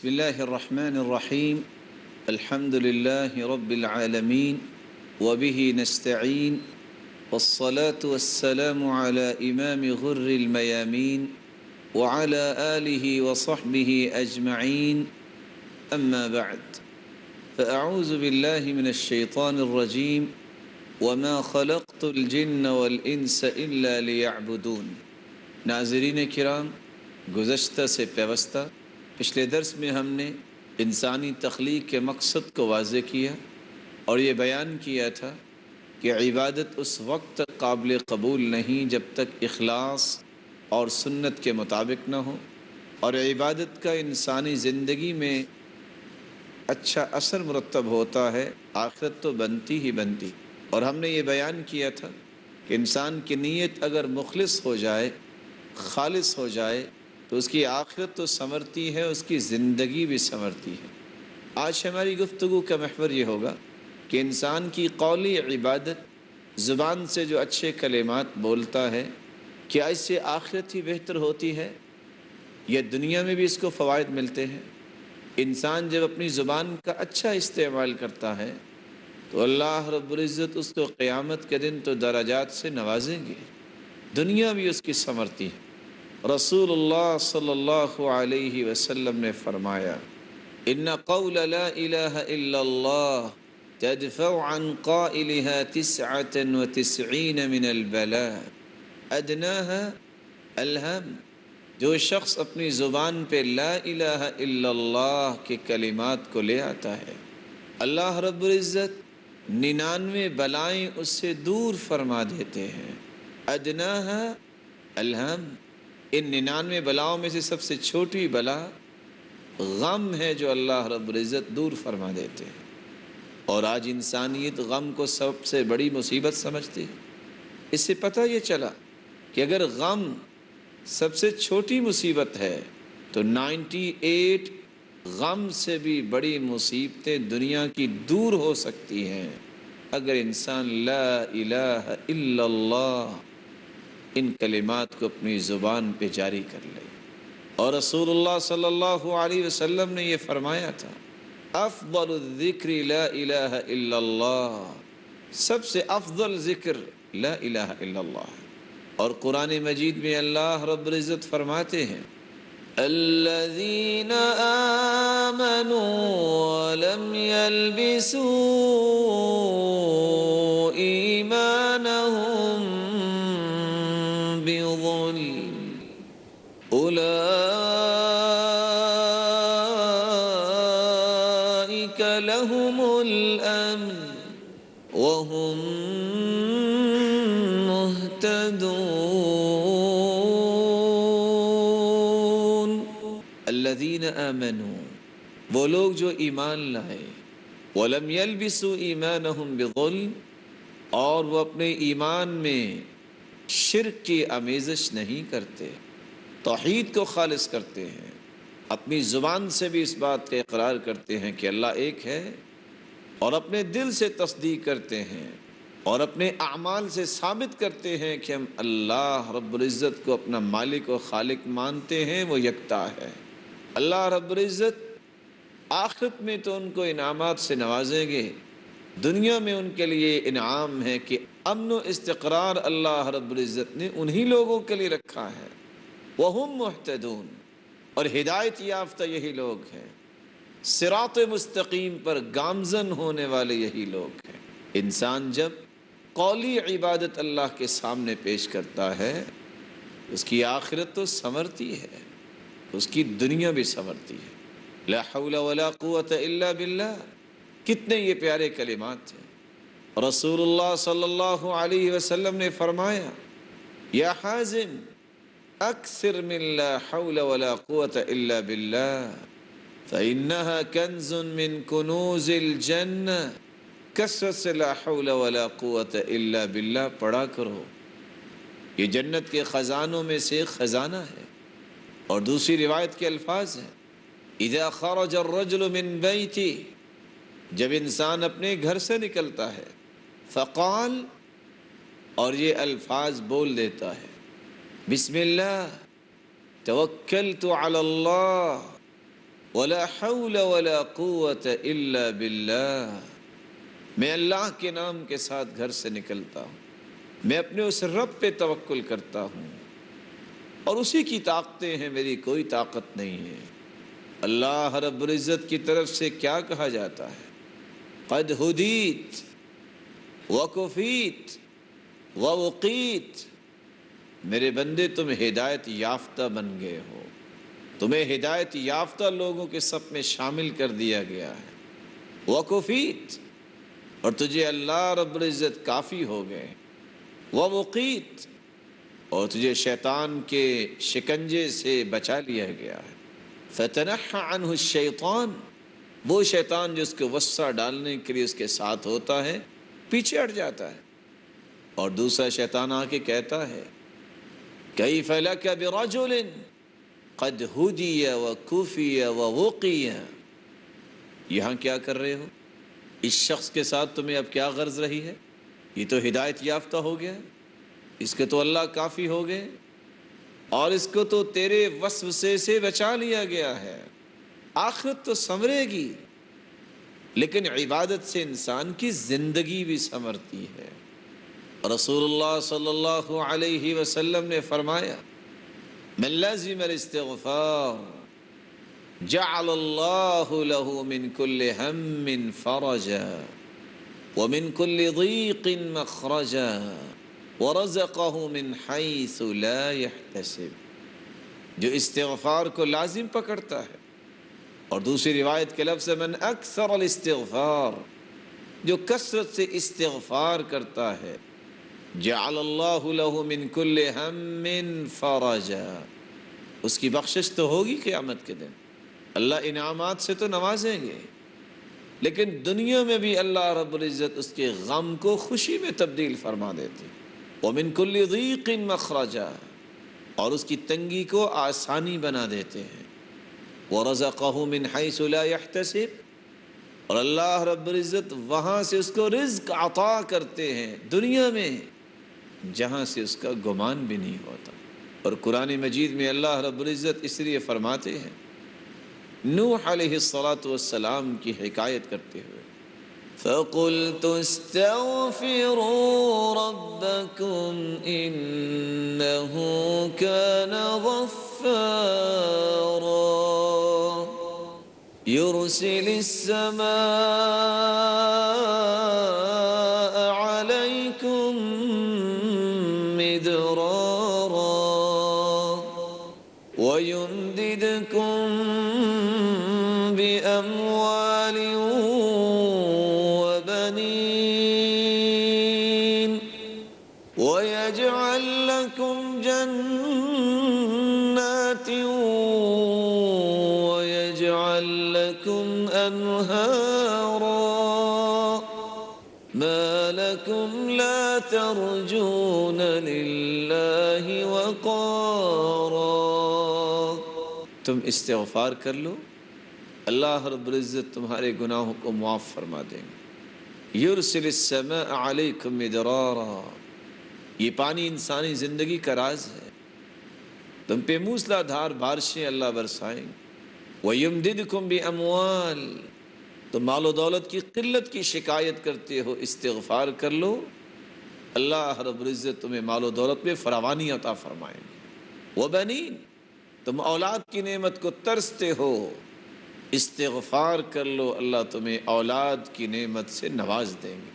بسم اللہ الرحمن الرحیم الحمد للہ رب العالمین وبہ نستعین والصلاة والسلام على امام غر المیامین وعلى آلہ وصحبہ اجمعین اما بعد فاعوذ باللہ من الشیطان الرجیم وما خلقت الجن والانس الا لیعبدون۔ ناظرین کرام، گزشتہ سے پیوستہ پچھلے درس میں ہم نے انسانی تخلیق کے مقصد کو واضح کیا اور یہ بیان کیا تھا کہ عبادت اس وقت تک قابل قبول نہیں جب تک اخلاص اور سنت کے مطابق نہ ہو، اور عبادت کا انسانی زندگی میں اچھا اثر مرتب ہوتا ہے، آخرت تو بنتی ہی بنتی۔ اور ہم نے یہ بیان کیا تھا کہ انسان کی نیت اگر مخلص ہو جائے، خالص ہو جائے، تو اس کی آخرت تو سنورتی ہے، اس کی زندگی بھی سنورتی ہے۔ آج ہماری گفتگو کا محور یہ ہوگا کہ انسان کی قولی عبادت، زبان سے جو اچھے کلمات بولتا ہے، کیا اس سے آخرت ہی بہتر ہوتی ہے یا دنیا میں بھی اس کو فوائد ملتے ہیں؟ انسان جب اپنی زبان کا اچھا استعمال کرتا ہے تو اللہ رب العزت اس کو قیامت کے دن تو درجات سے نوازیں گے، دنیا بھی اس کی سنورتی ہے۔ رسول اللہ صلی اللہ علیہ وسلم نے فرمایا، ان قول لا الہ الا اللہ تدفع عن قائلها 99 من البلاء ادناها الہم۔ جو شخص اپنی زبان پہ لا الہ الا اللہ کے کلمات کو لے آتا ہے، اللہ رب العزت 99 بلائیں اس سے دور فرما دیتے ہیں۔ ادناها الہم، ان 99 بلاؤں میں سے سب سے چھوٹی بلا غم ہے جو اللہ رب العزت دور فرما دیتے ہیں۔ اور آج انسانیت غم کو سب سے بڑی مصیبت سمجھتی ہے۔ اس سے پتہ یہ چلا کہ اگر غم سب سے چھوٹی مصیبت ہے تو 98 غم سے بھی بڑی مصیبتیں دنیا کی دور ہو سکتی ہیں اگر انسان لا الہ الا اللہ ان کلمات کو اپنی زبان پہ جاری کر لے۔ اور رسول اللہ صلی اللہ علیہ وسلم نے یہ فرمایا تھا، افضل الذکر لا الہ الا اللہ، سب سے افضل ذکر لا الہ الا اللہ۔ اور قرآن مجید میں اللہ رب العزت فرماتے ہیں، الذین آمنوا ولم يلبسوا ایمانہم بظلم اولئک لهم الامن وهم مہتدون۔ الذین آمنوا، وہ لوگ جو ایمان لائے، ولم یلبسوا ایمانہم بظلم، اور وہ اپنے ایمان میں شرک کی آمیزش نہیں کرتے، توحید کو خالص کرتے ہیں، اپنی زبان سے بھی اس بات کا اقرار کرتے ہیں کہ اللہ ایک ہے، اور اپنے دل سے تصدیق کرتے ہیں اور اپنے اعمال سے ثابت کرتے ہیں کہ ہم اللہ رب العزت کو اپنا مالک و خالق مانتے ہیں، وہ یکتا ہے۔ اللہ رب العزت آخرت میں تو ان کو انعامات سے نوازیں گے، دنیا میں ان کے لیے انعام ہے کہ امن و استقرار اللہ رب العزت نے انہی لوگوں کے لیے رکھا ہے۔ وَهُمْ مُهْتَدُونَ، اور ہدایت یافتہ یہی لوگ ہیں، صراط مستقیم پر گامزن ہونے والے یہی لوگ ہیں۔ انسان جب قولی عبادت اللہ کے سامنے پیش کرتا ہے، اس کی آخرت تو سنورتی ہے، اس کی دنیا بھی سنورتی ہے۔ لا حول ولا قوة الا باللہ، کتنے یہ پیارے کلمات ہیں۔ رسول اللہ صلی اللہ علیہ وسلم نے فرمایا، یا حازم اکثر من لا حول ولا قوة الا باللہ فإنها کنز من کنوز الجنہ۔ کثرت سے لا حول ولا قوة الا باللہ پڑھا کرو، یہ جنت کے خزانوں میں سے ایک خزانہ ہے۔ اور دوسری روایت کے الفاظ ہیں، اذا خرج الرجل من بیتہ، جب انسان اپنے گھر سے نکلتا ہے، فقال، اور یہ الفاظ بول دیتا ہے، بسم اللہ توکلت علی اللہ ولا حول ولا قوت الا باللہ، میں اللہ کے نام کے ساتھ گھر سے نکلتا ہوں، میں اپنے اس رب پہ توکل کرتا ہوں اور اسی کی طاقتیں ہیں، میری کوئی طاقت نہیں ہے۔ اللہ رب العزت کی طرف سے کیا کہا جاتا ہے؟ قد ہدیت وکفیت ووقیت، میرے بندے تم ہدایت یافتہ بن گئے ہو، تمہیں ہدایت یافتہ لوگوں کے صف میں شامل کر دیا گیا ہے۔ وکفیت، اور تجھے اللہ رب العزت کافی ہو گئے۔ ووقیت، اور تجھے شیطان کے شکنجے سے بچا لیا گیا ہے۔ فتنحى عنہ الشیطان، وہ شیطان جو اس کو غصہ ڈالنے کے لیے اس کے ساتھ ہوتا ہے پیچھے ہٹ جاتا ہے، اور دوسرا شیطان آ کے کہتا ہے کیف لک برجل قد ہدی وکفی ووقی، یہاں کیا کر رہے ہو؟ اس شخص کے ساتھ تمہیں اب کیا غرض رہی ہے؟ یہ تو ہدایت یافتہ ہو گیا، اس کے تو اللہ کافی ہو گئے، اور اس کو تو تیرے وسوسے سے بچا لیا گیا ہے، آخرت تو سنورے گی، لیکن عبادت سے انسان کی زندگی بھی سنورتی ہے۔ رسول اللہ صلی اللہ علیہ وسلم نے فرمایا من لازم الاستغفار جعل اللہ له من كل هم فرجا ومن كل ضيق مخرجا ورزقه من حيث لا يحتسب، جو استغفار کو لازم پکڑتا ہے، اور دوسری روایت کے لفظ من اکثر الاستغفار، جو کثرت سے استغفار کرتا ہے، جعل اللہ له من كل هم فرجا، اس کی بخشش تو ہوگی قیامت کے دن، اللہ انعامات سے تو نوازیں گے، لیکن دنیا میں بھی اللہ رب العزت اس کے غم کو خوشی میں تبدیل فرما دیتے، ومن كل ضيق مخرجا، اور اس کی تنگی کو آسانی بنا دیتے ہیں، ورزقه من حيث لا يحتسب، اور اللہ رب العزت وہاں سے اس کو رزق عطا کرتے ہیں دنیا میں جہاں سے اس کا گمان بھی نہیں ہوتا۔ اور قرآن مجید میں اللہ رب العزت اس لیے فرماتے ہیں نوح علیہ السلام کی حکایت کرتے ہوئے فَقُلْتُ اسْتَغْفِرُوا رَبَّكُمْ إِنَّهُ كَانَ غَفَّارًا يُرْسِلِ السَّمَاءَ عَلَيْكُمْ مِدْرَارًا وَيُمْدِدْكُمْ بِأَمْوَالٍ وَبَنِينَ وَيَجْعَلْ لَكُمْ جَنَّاتٍ وَيَجْعَلْ لَكُمْ أَنْهَارًا مَا لَكُمْ لَا تَرْجُونَ لِلَّهِ وَقَارًا، تم استغفار کر لو، اللہ رب العزت تمہارے گناہوں کو معاف فرما دیں گے۔ یرسل السماء علیکم مدرارا، یہ پانی انسانی زندگی کا راز ہے، تم پہ موسلا دھار بارشیں اللہ برسائیں گے۔ وَيُمْدِدْكُمْ بِأَمْوَالٍ، تم مال و دولت کی قلت کی شکایت کرتے ہو، استغفار کر لو، اللہ رب العزت تمہیں مال و دولت میں فراوانی عطا فرمائیں گے۔ وَبَنِينَ، تم اولاد کی نعمت کو ترستے ہو، استغفار کر لو، اللہ تمہیں اولاد کی نعمت سے نواز دیں گے۔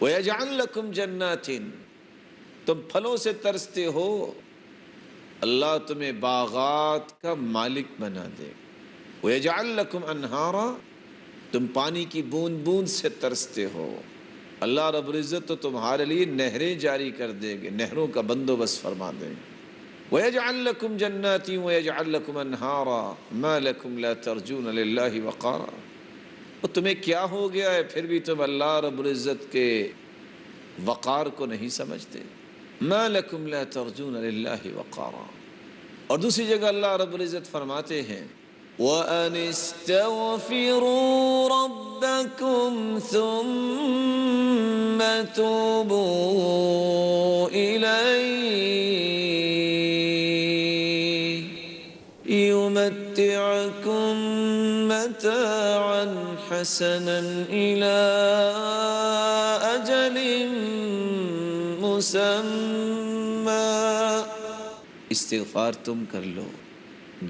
وَيَجْعَلْ لَكُمْ جَنَّاتٍ، تم پھلوں سے ترستے ہو، اللہ تمہیں باغات کا مالک بنا دے گا۔ وَيَجْعَلْ لَكُمْ أَنْهَارًا، تم پانی کی بوند بوند سے ترستے ہو، اللہ رب العزت تو تمہارے لیے نہریں جاری کر دے گے، نہروں کا بندوبست فرما دیں گے۔ وَيَجْعَلْ لَكُمْ جَنَّاتٍ وَيَجْعَلْ لَكُمْ أَنْهَارًا مَا لَكُمْ لَا تَرْجُونَ لِلَّهِ وَقَارًا، اور تمہیں کیا ہو گیا ہے پھر بھی تم اللہ رب العزت کے وقار کو نہیں سمجھتے؟ مَا لَكُمْ لَا تَرْجُونَ لِلَّهِ وَقَارًا، اور دوسری جگہ اللہ رب العزت فرماتے ہیں وَأَنِ اسْتَغْفِرُوا رَبَّكُمْ ثُمَّ تُوبُوا إِلَيْهِ يُمَتِّعْكُمْ حسنا إلى أجل مسمى. استغفار تم کر لو،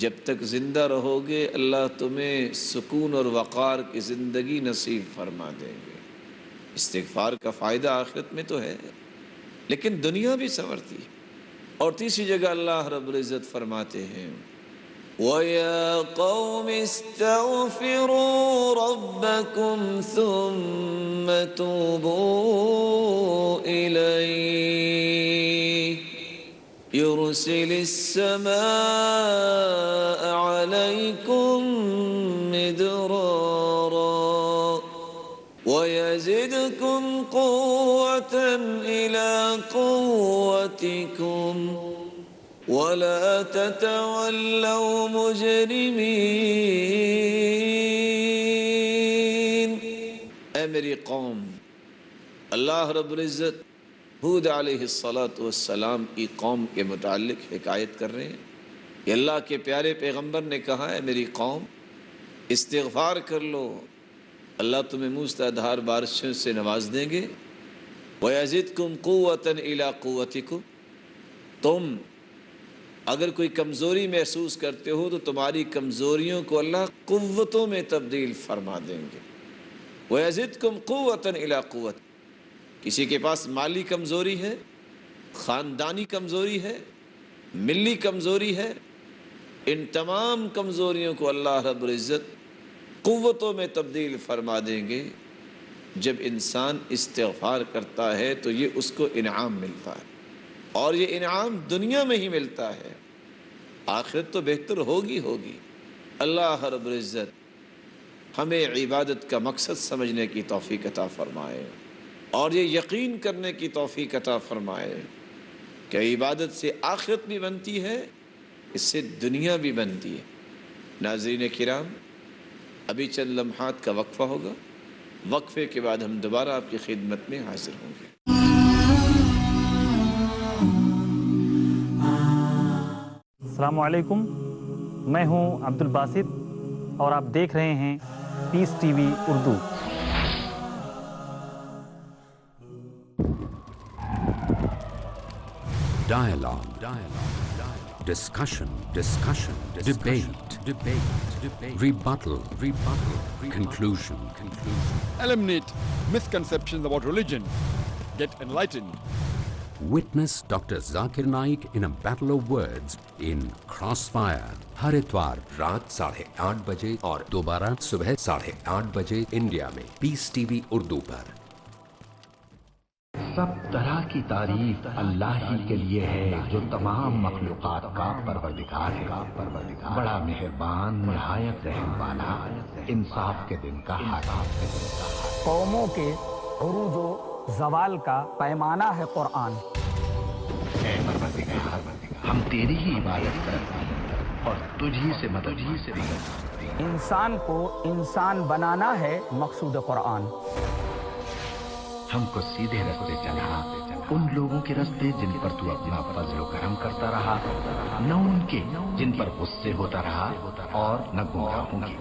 جب تک زندہ رہو گے اللہ تمہیں سکون اور وقار کی زندگی نصیب فرما دیں گے. استغفار کا فائدہ آخرت میں تو ہے لیکن دنیا بھی سنورتی ہے. اور تیسری جگہ اللہ رب العزت فرماتے ہیں وَيَا قَوْمِ اسْتَغْفِرُوا رَبَّكُمْ ثُمَّ تُوبُوا إِلَيْهِ يُرْسِلِ السَّمَاءَ عَلَيْكُمْ مِدْرَارًا وَيَزِدْكُمْ قُوَّةً إِلَى قُوَّتِكُمْ وَلَا تَتَوَلَّوْا مُجْرِمِينَ. اے میری قوم، اللہ رب العزت ہود علیہ السلام کی قوم کے متعلق حکایت کر رہے ہیں کہ اللہ کے پیارے پیغمبر نے کہا ہے میری قوم استغفار کر لو، اللہ تمہیں موسلادھار بارشوں سے نواز دیں گے. وَيَزِدْكُمْ قُوَّةً إِلَىٰ قُوَّتِكُمْ، تم اگر کوئی کمزوری محسوس کرتے ہو تو تمہاری کمزوریوں کو اللہ قوتوں میں تبدیل فرما دیں گے. وَيَزِدْكُمْ قُوَّةً إِلَىٰ قُوَّتِكُمْ، کسی کے پاس مالی کمزوری ہے، خاندانی کمزوری ہے، ملی کمزوری ہے، ان تمام کمزوریوں کو اللہ رب العزت قوتوں میں تبدیل فرما دیں گے. جب انسان استغفار کرتا ہے تو یہ اس کو انعام ملتا ہے، اور یہ انعام دنیا میں ہی ملتا ہے، آخرت تو بہتر ہوگی. اللہ رب العزت ہمیں عبادت کا مقصد سمجھنے کی توفیق عطا فرمائے اور یہ یقین کرنے کی توفیق عطا فرمائے کہ عبادت سے آخرت بھی بنتی ہے، اس سے دنیا بھی بنتی ہے. ناظرین کرام، ابھی چند لمحات کا وقفہ ہوگا، وقفے کے بعد ہم دوبارہ آپ کی خدمت میں حاضر ہوں گے. السلام علیکم، میں ہوں عبد الباسط اور آپ دیکھ رہے ہیں Peace TV Urdu. Dialogue, discussion, debate, rebuttal, conclusion. Eliminate misconceptions about religion. Get enlightened. Witness Dr. Zakir Naik in a battle of words in Crossfire. ہر اتوار رات 8:30 بجے اور دوبارہ صبح 8:30 بجے انڈیا میں پیس ٹی وی اردو پر. سب طرح کی تعریف اللہ ہی کے لیے ہے جو تمام مخلوقات کا پروردگار ہے. بڑا مہربان، نہایت رحم والا، انصاف کے دن کا حاکم. قوموں کے عروج و زوال کا پیمانہ ہے قرآن. اے پروردگار، ہم تیری ہی عبادت کرتے ہیں اور تجھی سے مدد حاصل کرتے ہیں. انسان کو انسان بنانا ہے مقصود قرآن. ہم کو سیدھے رستے چلا، ان لوگوں کے رستے جن پر تو اپنا فضل و کرم کرتا رہا، نہ ان کے جن پر غصے ہوتا رہا، اور نہ گمراہوں کی.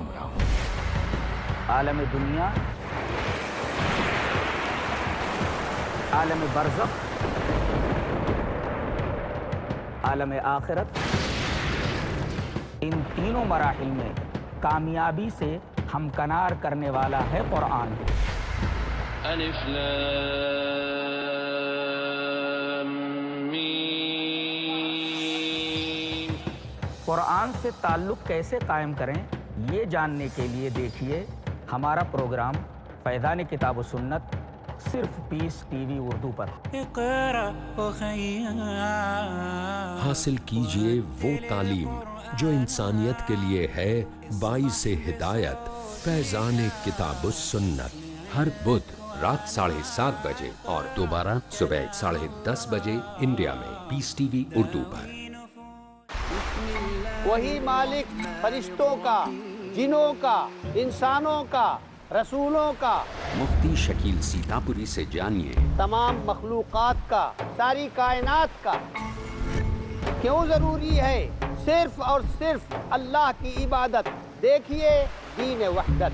عالم دنیا، عالم برزخ، عالم آخرت، ان تینوں مراحل میں کامیابی سے ہمکنار کرنے والا ہے قرآن. الف لام میم. قرآن سے تعلق کیسے قائم کریں یہ جاننے کے لیے دیکھیے ہمارا پروگرام فیضان کتاب و سنت، صرف پیس ٹی وی اردو پر. حاصل کیجئے وہ تعلیم جو انسانیت کے لیے ہے باعث ہدایت. فیضان کتاب و سنت ہر بدھ رات 7:30 بجے اور دوبارہ صبح 10:30 بجے انڈیا میں پیس ٹی وی اردو پر. وہی مالک فرشتوں کا، جنوں کا، انسانوں کا، رسولوں کا، مفتی شکیل سیتاپوری سے جانیے تمام مخلوقات کا، ساری کائنات کا کیوں ضروری ہے صرف اور صرف اللہ کی عبادت. دیکھیے دین وحدت.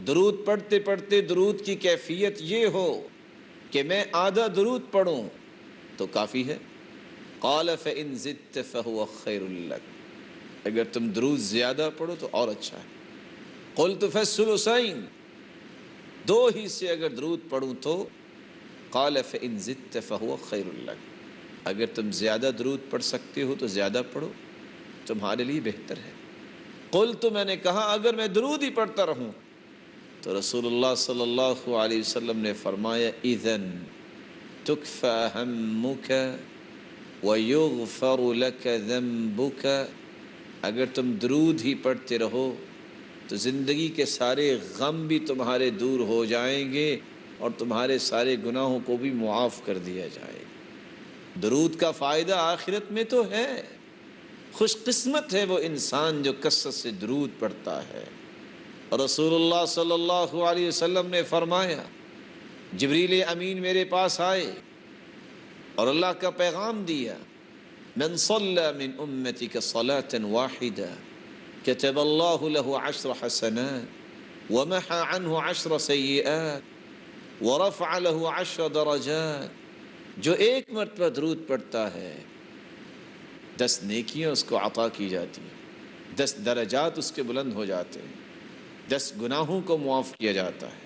درود پڑھتے پڑھتے درود کی کیفیت یہ ہو کہ میں آدھا درود پڑھوں تو کافی ہے. قال فإن زدت فهو خير لك، اگر تم درود زیادہ پڑھو تو اور اچھا ہے. قلت فالثلثين، 2 حصے اگر درود پڑھوں تو. قال فإن زدت فهو خير لك، اگر تم زیادہ درود پڑھ سکتے ہو تو زیادہ پڑھو، تمہارے لیے بہتر ہے. قلت، میں نے کہا اگر میں درود ہی پڑھتا رہوں تو رسول اللہ صلی اللہ علیہ وسلم نے فرمایا اذن تکفى همك ويغفر لك ذنبك، اگر تم درود ہی پڑھتے رہو تو زندگی کے سارے غم بھی تمہارے دور ہو جائیں گے اور تمہارے سارے گناہوں کو بھی معاف کر دیا جائے گا. درود کا فائدہ آخرت میں تو ہے. خوش قسمت ہے وہ انسان جو کثرت سے درود پڑھتا ہے. رسول اللہ صلی اللہ علیہ وسلم نے فرمایا جبریل امین میرے پاس آئے اور اللہ کا پیغام دیا، من صلی من امتک صلاة واحدہ كتب الله له 10 حسنات ومحى عنه 10 سیئات ورفع له 10 درجات. جو ایک مرتبہ درود پڑھتا ہے 10 نیکیاں اس کو عطا کی جاتی ہیں، 10 درجات اس کے بلند ہو جاتے ہیں، 10 گناہوں کو معاف کیا جاتا ہے.